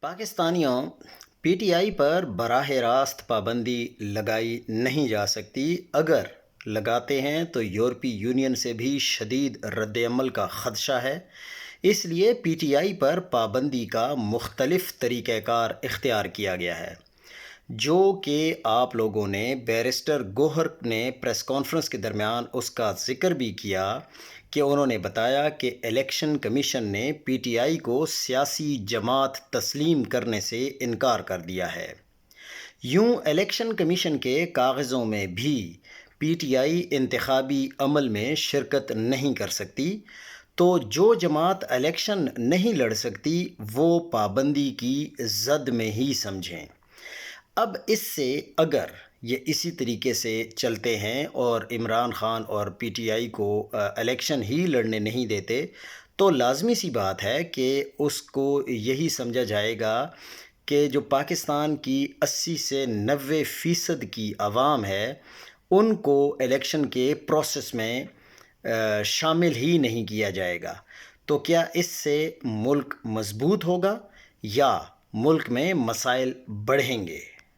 پاکستانیوں، P T I پر براہ راست پابندی لگائی نہیں جا سکتی۔ اگر لگاتے ہیں تو یورپی یونین سے بھی شدید رد عمل کا خدشہ ہے۔ اس لیے پی ٹی آئی پر پابندی کا مختلف طریقہ کار اختیار کیا گیا ہے، جو کہ آپ لوگوں نے بیرسٹر گوہر نے پریس کانفرنس کے درمیان اس کا ذکر بھی کیا کہ انہوں نے بتایا کہ الیکشن کمیشن نے پی ٹی آئی کو سیاسی جماعت تسلیم کرنے سے انکار کر دیا ہے۔ یوں الیکشن کمیشن کے کاغذوں میں بھی پی ٹی آئی انتخابی عمل میں شرکت نہیں کر سکتی، تو جو جماعت الیکشن نہیں لڑ سکتی وہ پابندی کی زد میں ہی سمجھیں۔ اب اس سے اگر یہ اسی طریقے سے چلتے ہیں اور عمران خان اور پی ٹی آئی کو الیکشن ہی لڑنے نہیں دیتے، تو لازمی سی بات ہے کہ اس کو یہی سمجھا جائے گا کہ جو پاکستان کی 80 سے 90% کی عوام ہے، ان کو الیکشن کے پروسیس میں شامل ہی نہیں کیا جائے گا۔ تو کیا اس سے ملک مضبوط ہوگا یا ملک میں مسائل بڑھیں گے؟